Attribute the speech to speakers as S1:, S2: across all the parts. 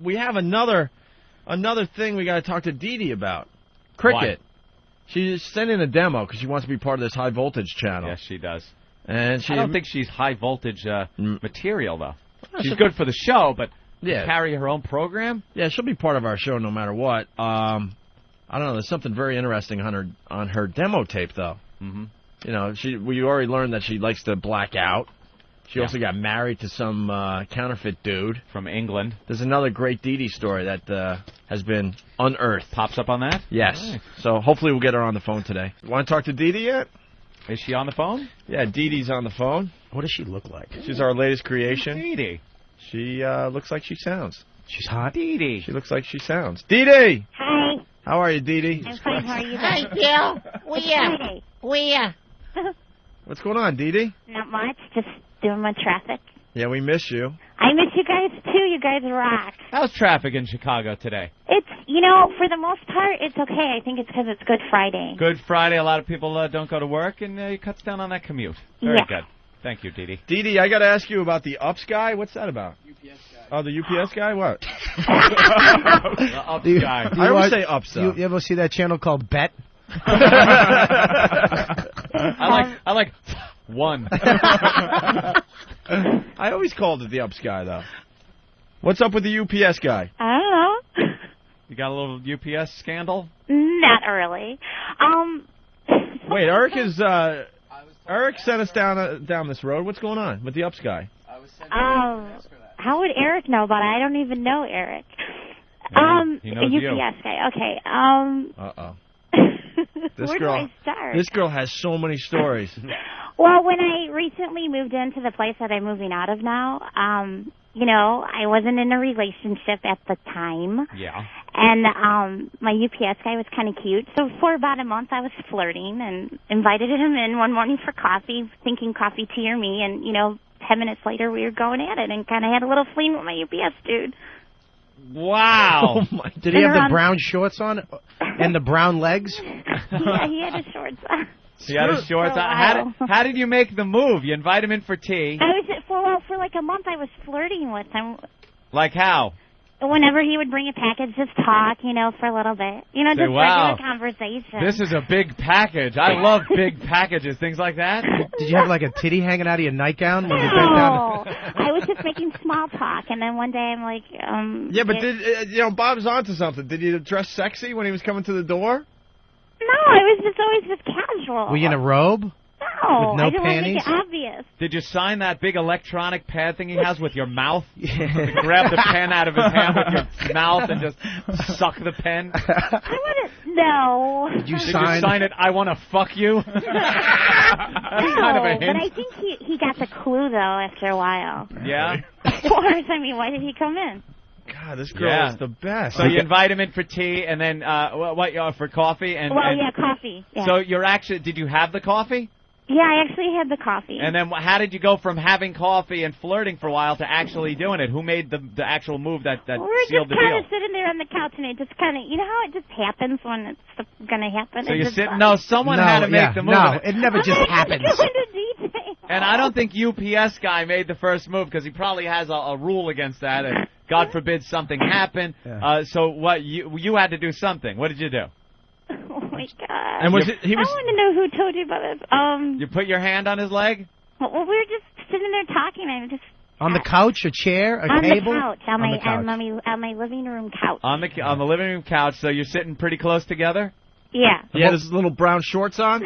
S1: We have another thing we got to talk to Dee Dee about. Cricket.
S2: What?
S1: She sent in a demo because she wants to be part of this high voltage channel.
S2: Yes, she does.
S1: And
S2: I don't think she's high voltage material, though. She's good for the show, but carry her own program?
S1: Yeah, she'll be part of our show no matter what. I don't know. There's something very interesting on her demo tape, though.
S2: Mm-hmm.
S1: You know, we already learned that she likes to black out. She also got married to some counterfeit dude
S2: from England.
S1: There's another great Dee Dee story that has been unearthed.
S2: Pops up on that?
S1: Yes.
S2: Nice.
S1: So hopefully we'll get her on the phone today. Want to talk to Dee Dee yet?
S2: Is she on the phone?
S1: Yeah, Dee Dee's on the phone.
S3: What does she look like?
S1: She's our latest creation.
S2: Dee Dee.
S1: She looks like she sounds.
S3: She's hot?
S2: Dee Dee.
S1: She looks like she sounds. Dee Dee!
S4: Hi.
S1: How are you, Dee Dee?
S4: I'm fine. How are you doing?
S5: Hi, Bill. Where?
S1: What's going on, Dee Dee?
S4: Not much. Just doing my traffic.
S1: Yeah, we miss you.
S4: I miss you guys, too. You guys rock.
S2: How's traffic in Chicago today?
S4: It's, for the most part, it's okay. I think it's because it's Good Friday.
S2: Good Friday. A lot of people don't go to work, and it cuts down on that commute. Very good. Thank you, Dee Dee.
S1: Dee Dee, I got to ask you about the UPS guy. What's that about? UPS guy. Oh, the UPS guy? What?
S2: The UPS guy.
S1: I always say UPS.
S3: You ever see that channel called Bet?
S2: I like one.
S1: I always called it the UPS guy, though. What's up with the UPS guy?
S4: I don't know.
S2: You got a little UPS scandal?
S4: Not really.
S1: Wait, Eric sent us down this road. What's going on with the UPS guy?
S4: How would Eric know about it? I don't even know Eric.
S2: He knows
S4: UPS guy. Okay.
S1: Uh-oh.
S4: Where do I start?
S1: This girl has so many stories.
S4: Well, when I recently moved into the place that I'm moving out of now, I wasn't in a relationship at the time.
S2: Yeah.
S4: And my UPS guy was kind of cute. So for about a month, I was flirting and invited him in one morning for coffee, thinking coffee, tea, or me. And, 10 minutes later, we were going at it and kind of had a little fling with my UPS dude.
S2: Wow.
S1: Oh my!
S3: Did he have the brown shorts on and the brown legs?
S4: Yeah, he had his shorts on.
S2: He had his shorts on. How did you make the move? You invite him in for tea.
S4: For like a month, I was flirting with him.
S2: Like how?
S4: Whenever he would bring a package, just talk, for a little bit. Just regular conversation.
S2: This is a big package. I love big packages, things like that.
S3: Did you have like a titty hanging out of your nightgown?
S4: No, I was just making small talk, and then one day I'm like,
S1: Yeah, but Bob's onto something. Did you dress sexy when he was coming to the door?
S4: No, I was always just casual.
S3: Were you in a robe?
S4: No,
S3: with no
S4: I didn't
S3: panties?
S4: want to make it obvious.
S2: Did you sign that big electronic pad thing he has with your mouth? To grab the pen out of his hand with your mouth and just suck the pen?
S4: No.
S2: Did you sign it, I want to fuck you?
S4: No,
S2: kind of a hint.
S4: But I think he got the clue, though, after a while.
S2: Yeah?
S4: Of course. I mean, why did he come in?
S1: God, this girl is the best.
S2: So you invite him in for tea, and then for coffee?
S4: Coffee. Yeah.
S2: So did you have the coffee?
S4: Yeah, I actually had the coffee.
S2: And then how did you go from having coffee and flirting for a while to actually doing it? Who made the actual move that sealed the deal?
S4: We're just kind of sitting there on the couch, and it just kind of, how it just happens when it's going to happen?
S2: So you're sitting, someone had to make the move.
S3: No, it never just happens.
S4: Go into detail.
S2: And I don't think UPS guy made the first move because he probably has a rule against that. And God forbid something happened.
S3: Yeah.
S2: So what you had to do something. What did you do?
S4: Oh my God!
S1: And I want
S4: to know who told you about this.
S2: You put your hand on his leg?
S4: Well, we were just sitting there talking. I just
S3: on the couch, a chair, a table.
S4: On the couch, on my living room couch.
S2: On the living room couch. So you're sitting pretty close together?
S4: Yeah.
S1: You had his little brown shorts on.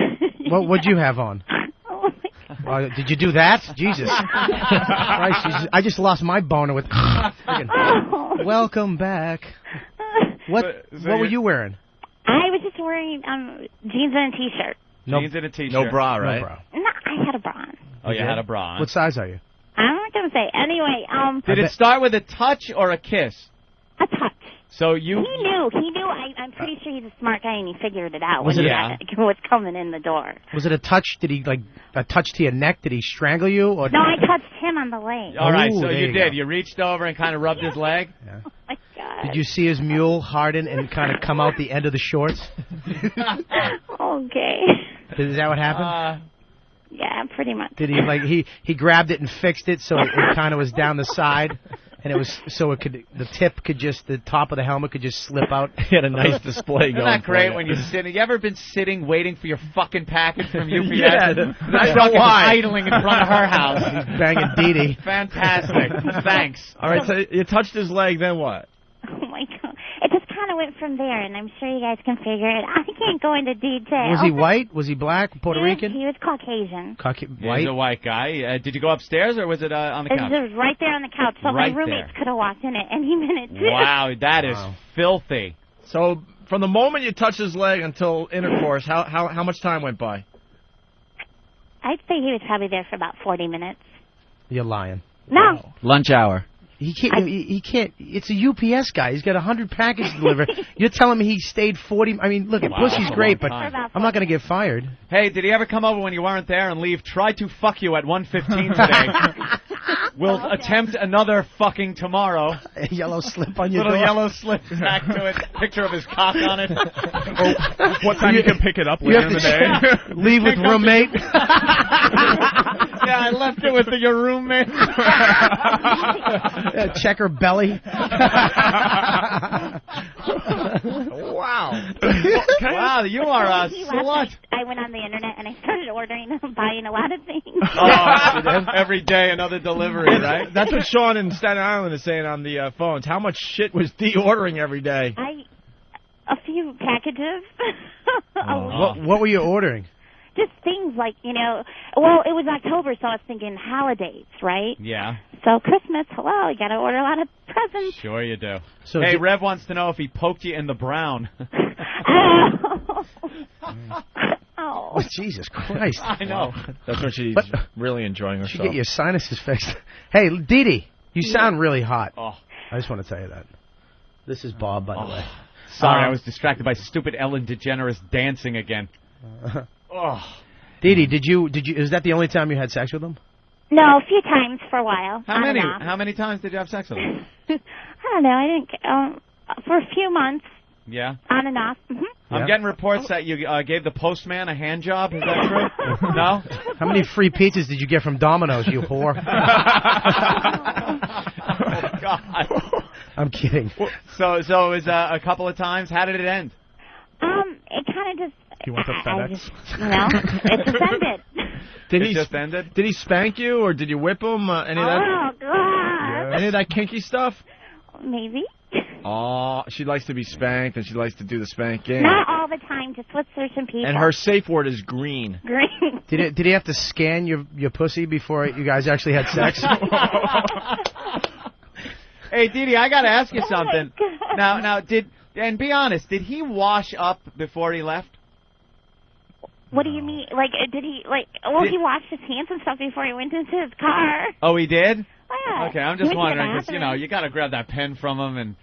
S3: What'd you have on?
S4: Oh my God.
S3: Did you do that? Jesus Christ! I just lost my boner with. Welcome back. What were you wearing?
S4: I was just wearing jeans and a T-shirt.
S2: Jeans and a T-shirt.
S1: No bra, right?
S3: No bra.
S4: No, I had a bra on.
S2: Oh, you had a bra on.
S3: What size are you?
S4: I'm not going to say. Anyway,
S2: Did it start with a touch or a kiss?
S4: A touch.
S2: So you...
S4: He knew. I'm pretty sure he's a smart guy, and he figured it out
S3: Was
S4: when
S3: it
S4: he was coming in the door.
S3: Was it a touch? Did he, a touch to your neck? Did he strangle you? Or
S4: No, I touched him on the leg.
S2: All right, so
S3: there
S2: you
S3: you
S2: did.
S3: go.
S2: You reached over and kind of rubbed his leg?
S3: Yeah.
S4: Oh, my God.
S3: Did you see his mule harden and kind of come out the end of the shorts?
S4: Okay.
S3: Is that what happened?
S4: Yeah, pretty much.
S3: Did he he grabbed it and fixed it so it kind of was down the side? And it was so it could the top of the helmet could just slip out.
S1: He had a nice display going.
S2: Isn't that great
S1: for
S2: when
S1: you.
S2: you're sitting? You ever been sitting waiting for your fucking package from UPS?
S1: Yeah,
S2: I know why. Idling in front of her house.
S3: He's banging Dee Dee.
S2: Fantastic. Thanks.
S1: All right, so you touched his leg, then what?
S4: Oh my God! It just kind of went from there, and I'm sure you guys can figure it. I can't go into detail.
S3: Was he white? Was he black? Puerto Rican?
S4: He was Caucasian.
S3: White?
S2: He's a white guy. Did you go upstairs or was it on the couch?
S4: It was right there on the couch, so
S2: Right
S4: my roommates
S2: there.
S4: could have walked in at any minute too.
S2: Wow, that is filthy.
S1: So from the moment you touched his leg until intercourse, how much time went by?
S4: I'd say he was probably there for about 40 minutes.
S3: You're lying.
S4: No.
S6: Lunch hour.
S3: He can't. He can't. It's a UPS guy. He's got 100 packages to deliver. You're telling me he stayed 40? I mean, look, pussy's great, but I'm not going to get fired.
S2: Hey, did he ever come over when you weren't there and leave? Try to fuck you at 1:15 today. We'll attempt another fucking tomorrow.
S3: A yellow slip on your
S2: Little
S3: door.
S2: yellow slip back to it. Picture of his cock on it.
S7: What time you can pick it up later in the day?
S3: Leave with roommate.
S2: Yeah, I left it with your roommate.
S3: Check her belly.
S1: Wow.
S2: Wow, you are a
S4: He
S2: slut.
S4: left, I went on the internet and I started ordering, buying a lot of things.
S2: Oh, every day another delivery, right?
S1: That's what Sean in Staten Island is saying on the phones. How much shit was Dee ordering every day?
S4: A few packages.
S3: What were you ordering?
S4: Just things like, well, it was October, so I was thinking holidays, right?
S2: Yeah.
S4: So Christmas, hello, you got to order a lot of presents.
S2: Sure you do.
S3: So
S2: hey, Rev wants to know if he poked you in the brown.
S4: Oh.
S3: Jesus Christ.
S2: I know.
S1: That's when she's really enjoying
S3: You should
S1: herself.
S3: get your sinuses fixed. Hey, Dee Dee, you sound really hot.
S2: Oh.
S3: I just want to tell you that. This is Bob, by the way.
S2: Sorry, I was distracted by stupid Ellen DeGeneres dancing again. Oh.
S3: Dee Dee, did you? Is that the only time you had sex with him?
S4: No, a few times for a while.
S2: How many? How many times did you have sex with him?
S4: I don't know. I didn't. For a few months.
S2: Yeah.
S4: On and off. Mm-hmm.
S2: I'm getting reports that you gave the postman a hand job. Is that true? No?
S3: How many free pizzas did you get from Domino's, you whore?
S2: Oh, God.
S3: I'm kidding.
S2: So it was a couple of times. How did it end?
S4: It kind of just.
S7: He went to FedEx.
S4: It just ended.
S2: It just ended?
S1: Did he spank you, or did you whip him? Any of that?
S4: Oh, God.
S1: Any of that kinky stuff?
S4: Maybe.
S1: Oh, she likes to be spanked, and she likes to do the spanking.
S4: Not all the time, just with certain people.
S1: And her safe word is green.
S4: Green.
S3: Did he have to scan your pussy before you guys actually had sex?
S2: Hey, Dee Dee, I got to ask you
S4: Oh, my
S2: something.
S4: God.
S2: Now, and be honest, did he wash up before he left?
S4: What do you mean? Like, did he, he washed his hands and stuff before he went into his car.
S2: Oh, he did?
S4: Yeah.
S2: Okay, I'm
S4: He
S2: just
S4: went to the
S2: wondering, because, you got to grab that pen from him and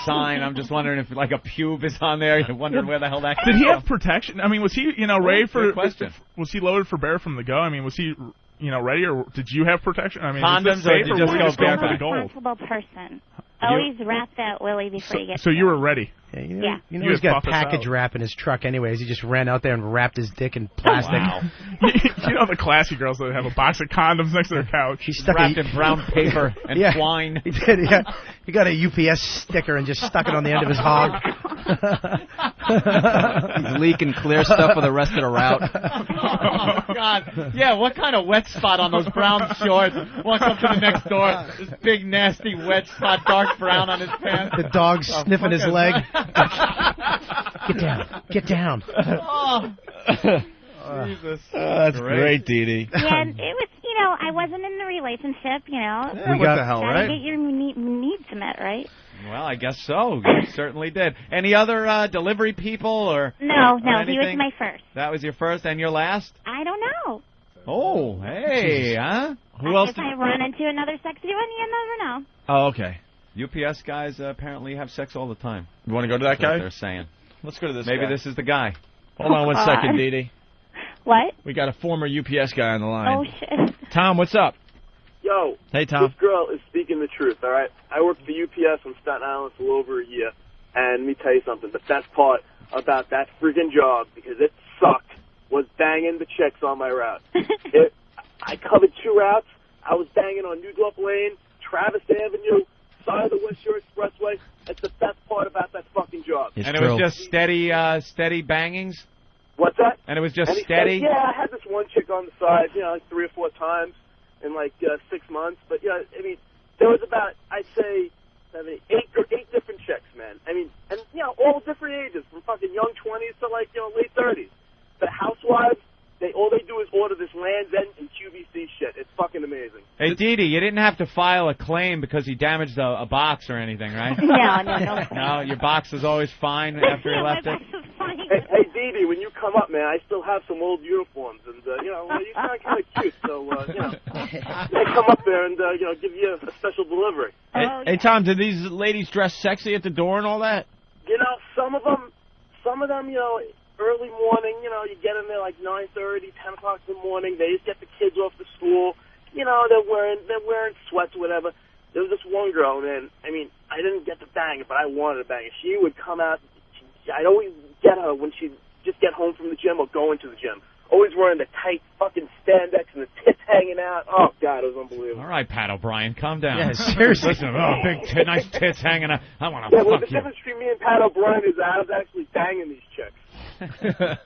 S2: sign. I'm just wondering if, like, a pube is on there. You're wondering where the hell that
S7: Did he
S2: came
S7: have protection? I mean, was he, ready for...
S2: Good question.
S7: Was he loaded for bear from the go? I mean, was he, ready, or did you have protection? I mean,
S2: Condoms,
S7: was this safe,
S2: or did you
S7: were
S2: just go
S7: going for
S2: barefoot?
S7: the gold?
S4: Responsible person. Always wrap that willy before you get
S7: So
S4: to
S7: you
S4: it.
S7: were ready.
S4: Yeah.
S3: You know
S7: You
S3: he's got
S7: puff us
S3: package
S7: out.
S3: wrap in his truck anyways. He just ran out there and wrapped his dick in plastic.
S2: Wow.
S7: You know the classy girls that have a box of condoms next to their couch.
S3: He stuck
S2: Wrapped in brown paper and
S3: Yeah.
S2: twine.
S3: He did, yeah. He got a UPS sticker and just stuck it on the end of his hog.
S6: He's leaking clear stuff for the rest of the route.
S2: Oh, God. Yeah, what kind of wet spot on those brown shorts? Walk up to the next door. This big, nasty, wet spot, dark brown on his pants.
S3: The dog's sniffing his leg.
S2: Get
S3: Get down.
S2: Oh. Jesus.
S1: That's great, Dee Dee.
S4: Yeah, and it was, I wasn't in the relationship,
S1: We what the hell,
S4: Gotta
S1: right?
S4: get your needs met, right?
S2: Well, I guess so. You certainly did. Any other delivery people or
S4: No,
S2: or
S4: he was
S2: anything?
S4: my first.
S2: That was your first and your last?
S4: I don't know.
S2: Oh, hey, huh?
S1: Who else?
S4: If I run into another sexy one, you never know.
S1: Oh, okay.
S2: UPS guys apparently have sex all the time.
S1: You want to go to that
S2: That's what
S1: guy?
S2: they're saying.
S1: Let's go to this
S2: Maybe
S1: guy.
S2: this is the guy.
S1: Hold on one second, Dee Dee.
S4: What?
S1: We got a former UPS guy on the line.
S4: Oh, shit.
S1: Tom, what's up?
S8: Yo,
S1: Hey, Tom.
S8: this girl is speaking the truth, all right? I worked for UPS on Staten Island for a little over a year, and let me tell you something. The best part about that freaking job, because it sucked, was banging the chicks on my route. I covered 2 routes. I was banging on New Dorp Lane, Travis Avenue, side of the West Shore Expressway. It's the best part about that fucking job.
S2: And it was just steady bangings?
S8: What's that?
S2: And it was just
S8: and
S2: steady?
S8: Yeah, I had this one chick on the side, like 3 or 4 times in 6 months. But, I mean, there was about, I'd say, 8 different chicks, man. I mean, and, all different ages, from fucking young 20s to, late 30s. The housewives, all they do is order this Land's End and QVC shit. It's fucking amazing.
S2: Hey, Dee Dee, you didn't have to file a claim because he damaged a box or anything, right?
S4: No.
S2: No, your box was always fine after he left it?
S8: Hey, Dee Dee, when you come up, man, I still have some old uniforms, and, you sound kind of cute, so, I come up there and, give you a special delivery.
S1: Hey, Tom, did these ladies dress sexy at the door and all that?
S8: Some of them, early morning, you get in there like 9:30, 10 o'clock in the morning. They just get the kids off to school. They're wearing sweats or whatever. There was this one girl, man. I mean, I didn't get to bang it, but I wanted to bang it. She would come out. I'd always get her when she'd just get home from the gym or go into the gym. Always wearing the tight fucking spandex and the tits hanging out. Oh, God, it was unbelievable.
S2: All right, Pat O'Brien, calm down.
S3: Yeah, seriously.
S2: Listen, nice tits hanging out. I want to
S8: well,
S2: fuck
S8: the
S2: you.
S8: difference between me and Pat O'Brien is that I was actually banging these chicks.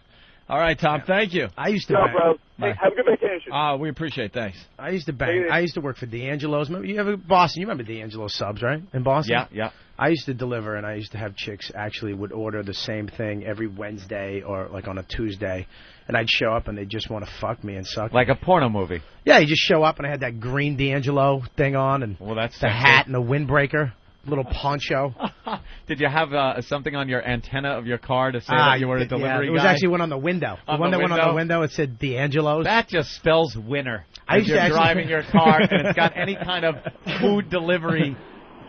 S1: All right, Tom, thank you.
S3: I used to
S8: No,
S3: bang.
S8: bro. Hey, have a good vacation.
S1: We appreciate it. Thanks.
S3: I used to bang. I used to work for D'Angelo's. Remember, you ever Boston? You remember D'Angelo's subs, right? In Boston?
S2: Yeah.
S3: I used to deliver, and I used to have chicks actually would order the same thing every Wednesday or on a Tuesday, and I'd show up and they'd just want to fuck me and suck.
S2: Like a porno movie.
S3: Yeah, you just show up and I had that green D'Angelo thing on and
S2: that's
S3: the hat and the windbreaker, little poncho.
S2: Did you have something on your antenna of your car to say that you were a delivery
S3: guy? It was actually one on the window. The one that went on the window, it said D'Angelo's.
S2: That just spells winner.
S3: You're
S2: driving your car and it's got any kind of food delivery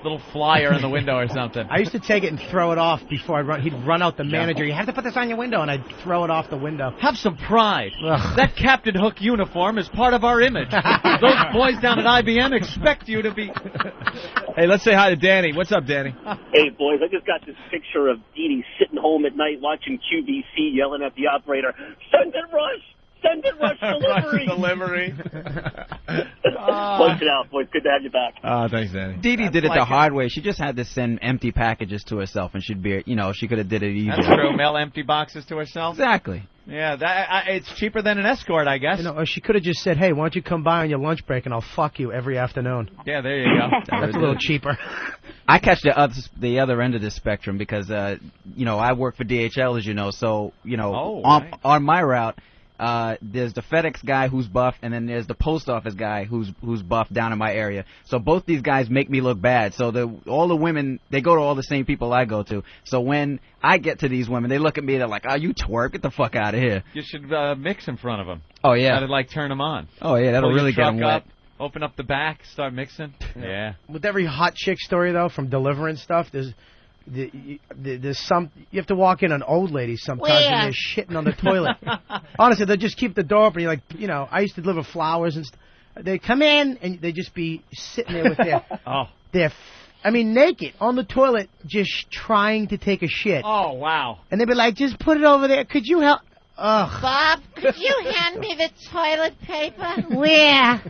S2: little flyer in the window or something.
S3: I used to take it and throw it off before I run. He'd run out the manager. You have to put this on your window, and I'd throw it off the window.
S2: Have some pride. That Captain Hook uniform is part of our image. Those boys down at IBM expect you to be...
S1: Hey, let's say hi to Danny. What's up, Danny?
S9: Hey, boys, I just got this picture of Dee Dee sitting home at night watching QVC yelling at the operator, "Send it, Rush! Send it, Rush delivery!"
S2: Rush delivery.
S9: Punch it out, boys. Good to have you back.
S1: Thanks, Danny.
S6: Dee Dee did it the hard way. She just had to send empty packages to herself, and she'd be, she could have did it easier.
S2: That's true. Mail empty boxes to herself.
S6: Exactly.
S2: Yeah, it's cheaper than an escort, I guess.
S3: Or she could have just said, "Hey, why don't you come by on your lunch break and I'll fuck you every afternoon."
S2: Yeah, there you go.
S3: That's a little cheaper.
S6: I catch the other end of the spectrum because I work for DHL, as you know. So on my route, there's the FedEx guy who's buff, and then there's the post office guy who's buff down in my area. So both these guys make me look bad. So all the women, they go to all the same people I go to. So when I get to these women, they look at me, they're like, "Oh, you twerk, get the fuck out of here."
S2: You should mix in front of them.
S6: Oh yeah.
S2: That'd turn them on.
S6: Oh yeah, that'll really get them wet.
S2: Up, open up the back, start mixing. Yeah.
S3: With every hot chick story though, from Deliverance stuff, there's some, you have to walk in on old ladies sometimes and they're shitting on the toilet. Honestly, they'll just keep the door open. You're like, I used to deliver flowers and they come in and they just be sitting there with their naked on the toilet, just trying to take a shit.
S2: Oh wow!
S3: And they'd be like, "Just put it over there. Could you help?" Ugh.
S5: Bob, could you hand me the toilet paper?
S10: Where?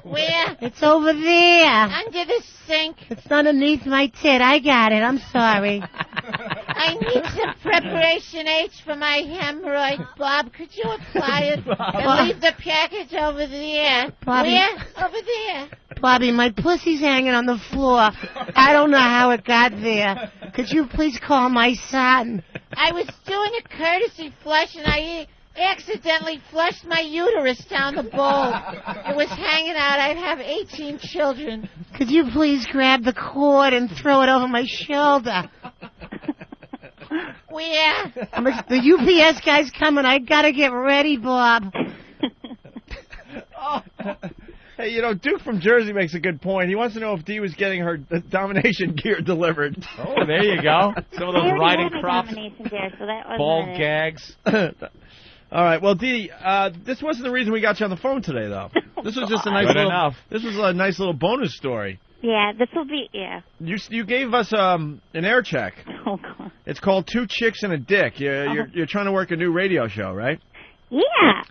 S10: It's over there.
S5: Under the sink.
S10: It's underneath my tit. I got it. I'm sorry.
S5: I need some preparation H for my hemorrhoid. Bob, could you apply it and leave the package over there?
S10: Bobby.
S5: Where? Over there.
S10: Bobby, my pussy's hanging on the floor. I don't know how it got there. Could you please call my son?
S5: I was doing a courtesy flush and I accidentally flushed my uterus down the bowl. It was hanging out. I'd have 18 children.
S10: Could you please grab the cord and throw it over my shoulder?
S5: Where?
S10: The UPS guy's coming. I gotta get ready, Bob.
S1: Hey, Duke from Jersey makes a good point. He wants to know if Dee was getting her domination gear delivered.
S2: Oh, there you go. Some of those riding crops,
S4: So
S2: ball gags.
S1: All right. Well, Dee, this wasn't the reason we got you on the phone today, though. This was just a nice This was a nice little bonus story.
S4: Yeah, this will be, yeah.
S1: You gave us an air check.
S4: Oh, God.
S1: It's called Two Chicks and a Dick. You're trying to work a new radio show, right?
S4: Yeah.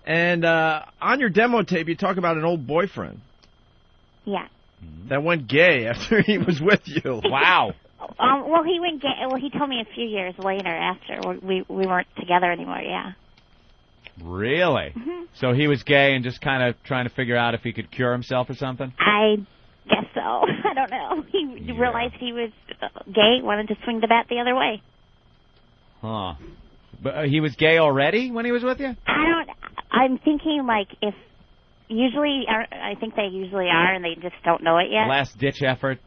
S1: And on your demo tape, you talk about an old boyfriend.
S4: Yeah.
S1: that went gay after he was with you.
S2: Wow.
S4: Well, he went gay. Well, he told me a few years later after we weren't together anymore. Yeah.
S2: Really?
S4: Mm-hmm.
S2: So he was gay and just kind of trying to figure out if he could cure himself or something?
S4: I guess so. I don't know. He realized he was gay, wanted to swing the bat the other way.
S2: Huh. But he was gay already when he was with you?
S4: I'm thinking like if I think they usually are, and they just don't know it yet.
S2: Last ditch effort.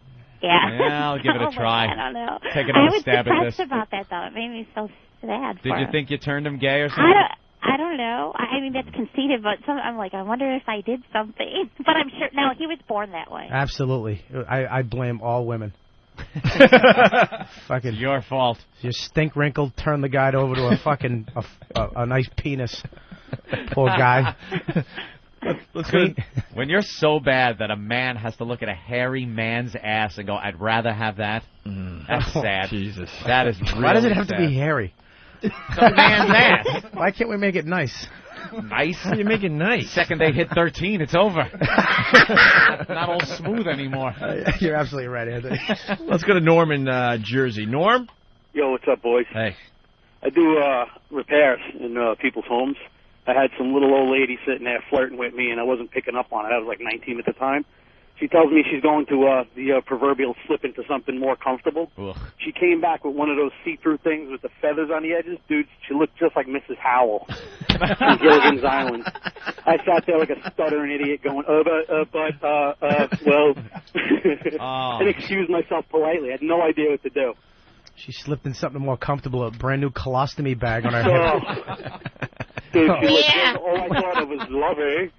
S4: Yeah.
S2: Yeah, I'll give it a try.
S4: I don't know.
S2: Take another stab at this.
S4: I was depressed about that though. It made me so sad.
S2: Did you
S4: him.
S2: think you turned him gay or something?
S4: I don't know. I mean, that's conceited, but I'm like, I wonder if I did something. But I'm sure. No, he was born that way.
S3: Absolutely. I blame all women. Fucking
S2: your fault.
S3: Your stink wrinkle turned the guy over to a fucking a nice penis. Poor guy.
S2: Let's go. When you're so bad that a man has to look at a hairy man's ass and go, "I'd rather have that." That's sad.
S1: Jesus.
S2: That is. Really
S3: Why does it have
S2: sad.
S3: to be hairy?
S2: It's a man's ass.
S3: Why can't we make it nice?
S2: Nice?
S1: How do you make it nice?
S2: Second they hit 13, it's over. Not all smooth anymore.
S3: You're absolutely right, Anthony.
S1: Let's go to Norm in Jersey. Norm?
S11: Yo, what's up, boys?
S1: Hey.
S11: I do repairs in people's homes. I had some little old lady sitting there flirting with me, and I wasn't picking up on it. I was like 19 at the time. She tells me she's going to the proverbial slip into something more comfortable.
S2: Ugh.
S11: She came back with one of those see-through things with the feathers on the edges. Dude, she looked just like Mrs. Howell from Gilligan's Island. I sat there like a stuttering idiot going, well, and excused myself politely. I had no idea what to do.
S3: She slipped in something more comfortable, a brand new colostomy bag on her head.
S11: Dude, all I thought of was love her.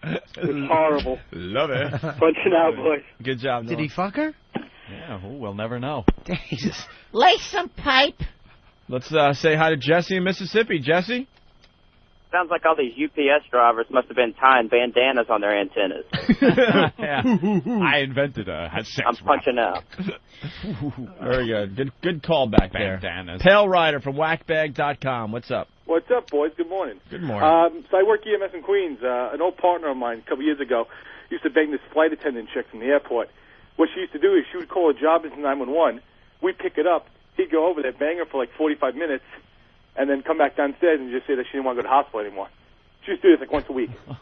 S11: It was horrible.
S1: Love it.
S11: Punching out, boys.
S1: Good job, Norm.
S3: Did he fuck her?
S2: Yeah, we'll never know.
S3: Jesus.
S5: Lay some pipe.
S1: Let's say hi to Jesse in Mississippi. Jesse?
S12: Sounds like all these UPS drivers must have been tying bandanas on their antennas.
S2: Yeah. I invented had sex.
S12: I'm punching out.
S1: Very good. Good call back there.
S2: Bandanas.
S1: Pale Rider from whackbag.com. What's up?
S13: What's up, boys? Good morning.
S1: Good morning.
S13: So I work EMS in Queens. An old partner of mine a couple years ago used to bang this flight attendant chick from the airport. What she used to do is she would call a job into 911. We'd pick it up. He'd go over there, bang her for like 45 minutes, and then come back downstairs and just say that she didn't want to go to the hospital anymore. She used to do this like once a week.
S2: Oh,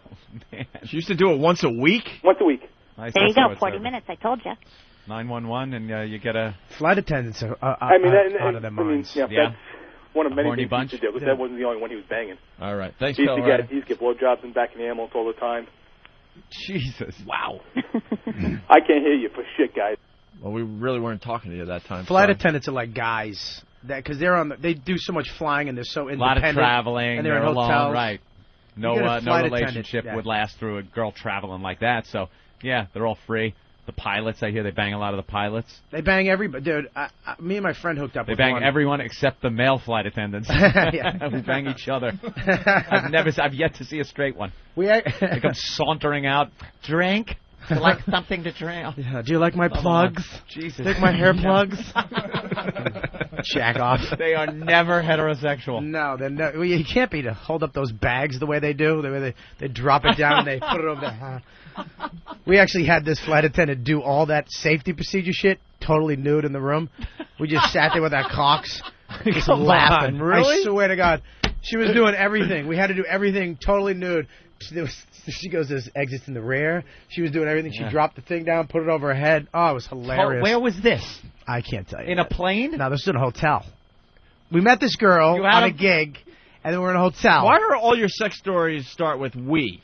S2: man.
S1: She used to do it once a week?
S13: Once a week.
S2: Nice.
S4: There you go, 40 minutes, I told you.
S2: 911, and you get a...
S3: Flight attendants are out of their minds.
S13: That's one of many things
S2: bunch.
S13: he used to do, because that wasn't the only one he was banging.
S1: All right. Thanks,
S13: he
S1: Pale
S13: used
S1: Rider.
S13: to get blowjobs in back in the ambulance all the time.
S2: Jesus. Wow.
S13: I can't hear you for shit, guys.
S1: Well, we really weren't talking to you that time.
S3: Flight attendants are like guys, because they do so much flying and they're so independent.
S2: A lot of traveling.
S3: And they're in hotels.
S2: Alone, right. No relationship
S3: yeah.
S2: would last through a girl traveling like that. So, yeah, they're all free. The pilots, I hear they bang a lot of the pilots.
S3: They bang everybody. Dude, me and my friend hooked up
S2: They
S3: with
S2: bang
S3: one.
S2: everyone except the male flight attendants.
S3: Yeah.
S2: We bang each other. I've yet to see a straight one. They come sauntering out. Drink? Do you like something to drink?
S3: Yeah, do you like my plugs?
S2: Jesus.
S3: Like my hair plugs? Jack off.
S2: They are never heterosexual.
S3: No, well, you can't be to hold up those bags the way they do. The way they drop it down and they put it over the hat. We actually had this flight attendant do all that safety procedure shit, totally nude in the room. We just sat there with our cocks, just laughing.
S1: Really?
S3: I swear to God. She was doing everything. We had to do everything totally nude. She goes, there's exits in the rear. She was doing everything. She dropped the thing down, put it over her head. Oh, it was hilarious.
S2: Where was this?
S3: I can't tell you.
S2: In a plane?
S3: No, this was in a hotel. We met this girl on a gig, and then we're in a hotel.
S1: Why do all your sex stories start with we?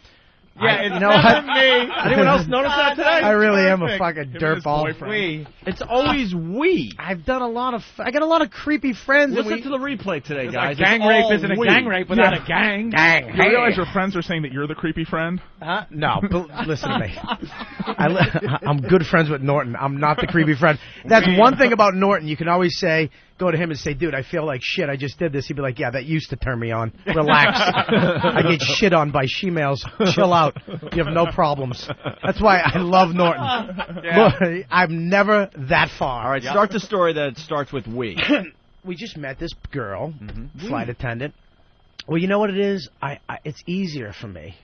S2: Yeah, it's
S3: you know
S2: never
S3: what?
S2: me.
S1: Anyone else notice that today?
S3: I really am a fucking dirtball.
S2: We.
S1: It's always we.
S3: I've done I got a lot of creepy friends.
S1: Listen to the replay today, guys.
S7: Like
S2: gang rape isn't a gang rape without a gang.
S7: You realize your friends are saying that you're the creepy friend?
S3: No, listen to me. I'm good friends with Norton. I'm not the creepy friend. That's one thing about Norton. You can always go to him and say, dude, I feel like shit. I just did this. He'd be like, yeah, that used to turn me on. Relax. I get shit on by she-males. Chill out. You have no problems. That's why I love Norton. Look, I'm never that far.
S1: All right, start the story that starts with we.
S3: We just met this girl, flight attendant. Well, you know what it is? It's easier for me.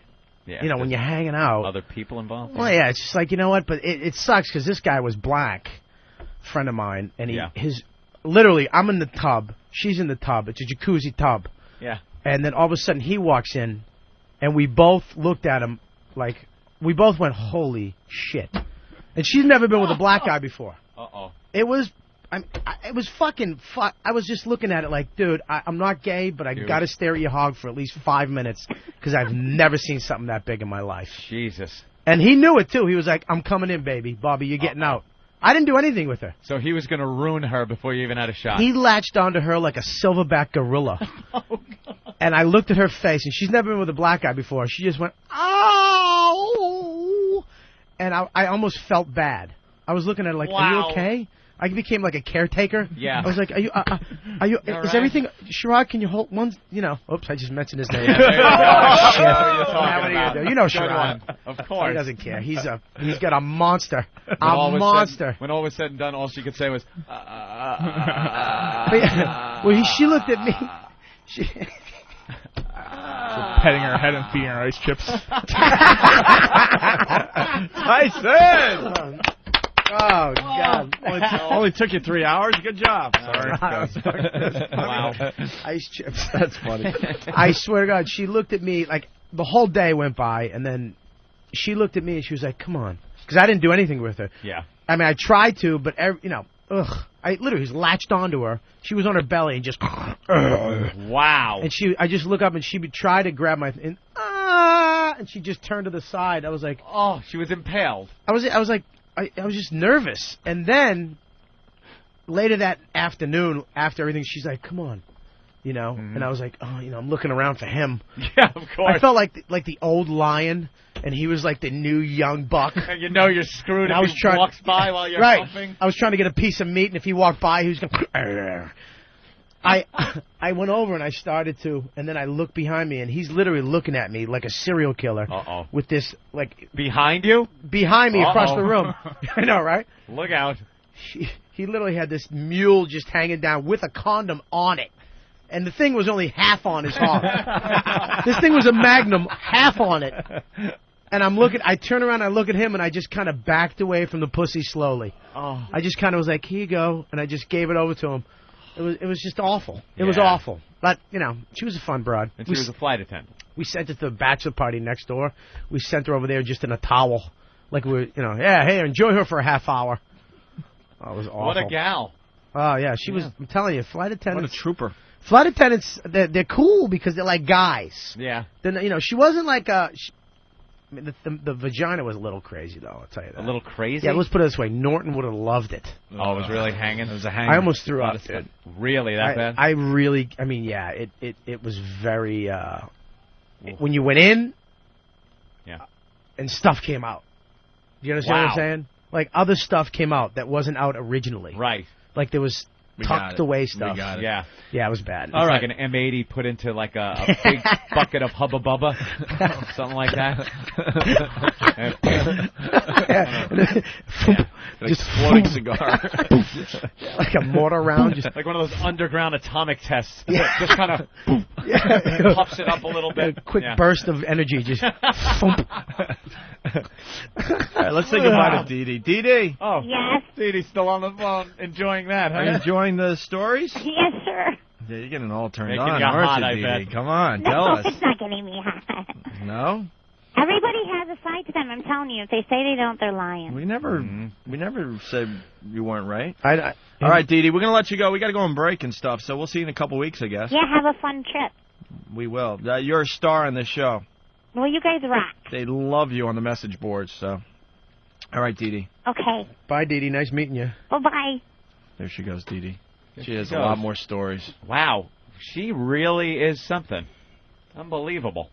S14: Yeah,
S3: you know, when you're hanging out.
S14: Other people involved?
S3: Well, yeah, it's just like, you know what? But it sucks because this guy was black, friend of mine, and literally, I'm in the tub, she's in the tub. It's a jacuzzi tub.
S14: Yeah.
S3: And then all of a sudden he walks in, and we both looked at him like, we both went, holy shit. And she's never been with a black guy before.
S14: Uh-oh.
S3: It was... it was fucking... I was just looking at it like, dude, I'm not gay, but I got to stare at your hog for at least 5 minutes because I've never seen something that big in my life.
S14: Jesus.
S3: And he knew it, too. He was like, I'm coming in, baby. Bobby, you're getting out. I didn't do anything with her.
S14: So he was going to ruin her before you even had a shot.
S3: He latched onto her like a silverback gorilla. And I looked at her face, and she's never been with a black guy before. She just went, oh! And I almost felt bad. I was looking at her like, are you okay? I became like a caretaker.
S14: Yeah.
S3: I was like, are you, is
S14: right?
S3: everything, Sherrod, can you hold one, you know, oops, I just mentioned his name.
S14: Shit.
S3: What are you do? You know Sherrod.
S14: Of course.
S3: He doesn't care. He's got a monster.
S14: Monster. When all was said and done, all she could say was,
S3: she looked at me.
S7: Petting her head and feeding her ice chips.
S1: Tyson!
S3: Oh, God.
S1: Only took you 3 hours? Good job.
S3: Sorry.
S14: Wow.
S3: Ice chips.
S1: That's funny.
S3: I swear to God, she looked at me, like, the whole day went by, and then she looked at me and she was like, come on. Because I didn't do anything with her.
S14: Yeah.
S3: I mean, I tried to, but, you know, I literally just latched onto her. She was on her belly and just...
S14: Wow.
S3: And I just look up and she would try to grab my... and she just turned to the side. I was like...
S14: Oh, she was impaled.
S3: I was like... I was just nervous. And then, later that afternoon, after everything, she's like, come on. You know? Mm-hmm. And I was like, oh, you know, I'm looking around for him.
S14: Yeah, of course.
S3: I felt like the old lion, and he was like the new young buck.
S14: You know you're screwed if he walks by while you're humping.
S3: I was trying to get a piece of meat, and if he walked by, he was going to... I went over and I started to, and then I looked behind me, and he's literally looking at me like a serial killer.
S14: Uh-oh.
S3: With this, like...
S14: Behind you?
S3: Behind me, across the room. I know, right?
S14: Look out.
S3: He literally had this mule just hanging down with a condom on it. And the thing was only half on his hog. This thing was a Magnum, half on it. And I turn around, I look at him, and I just kind of backed away from the pussy slowly.
S14: Oh.
S3: I just kind of was like, here you go, and I just gave it over to him. It was just awful. It was awful. But, you know, she was a fun broad.
S14: And she was a flight attendant.
S3: We sent her to the bachelor party next door. We sent her over there just in a towel. Like we were, you know, yeah, hey, enjoy her for a half hour. Oh, it was awful.
S14: What a gal.
S3: Oh, yeah, she was, I'm telling you, flight attendants.
S1: What a trooper.
S3: Flight attendants, they're cool because they're like guys.
S14: Yeah.
S3: Then, you know, she wasn't like a... I mean, the vagina was a little crazy, though, I'll tell you that.
S14: A little crazy?
S3: Yeah, let's put it this way. Norton would have loved it.
S14: Oh, it was really hanging? It was a hanger.
S3: I almost threw up, dude.
S14: Really? That bad?
S3: I mean, yeah, it was very... when you went in, and stuff came out. Do you understand what I'm saying? Like, other stuff came out that wasn't out originally.
S14: Right.
S3: Like, there was... tucked away stuff.
S14: We got it. Yeah.
S3: Yeah, it was bad.
S14: All right. Like an M80 put into like a big bucket of Hubba Bubba. Something like that.
S1: Just floating cigar.
S3: Like a mortar round. Just
S14: like one of those underground atomic tests. Just kind of puffs it up a little bit.
S3: A quick burst of energy. Just thump.
S1: All right, let's say goodbye to Dee Dee. Dee Dee.
S14: Oh,
S4: yes.
S14: Dee Dee's still on the phone enjoying that, huh?
S1: Are you enjoying the stories?
S4: Yes, sir.
S1: Yeah, you're getting all turned
S14: Making
S1: on,
S14: you hot,
S1: aren't you,
S14: I
S1: Dee Dee?
S14: bet.
S1: Come on,
S4: No,
S1: tell us.
S4: it's not getting me hot.
S1: No?
S4: Everybody has a side to them. I'm telling you. If they say they don't, they're lying.
S1: We never said you weren't right.
S3: All
S1: right, Dee Dee, we're going to let you go. We got to go on break and stuff, so we'll see you in a couple weeks, I guess.
S4: Yeah, have a fun trip.
S1: We will. You're a star in this show.
S4: Well, you guys rock.
S1: They love you on the message boards, so. All right, Dee Dee.
S4: Okay.
S3: Bye, Dee Dee. Nice meeting you.
S4: Bye-bye.
S1: There she goes, Dee Dee. She has
S14: goes.
S1: a lot more stories.
S14: Wow. She really is something. Unbelievable.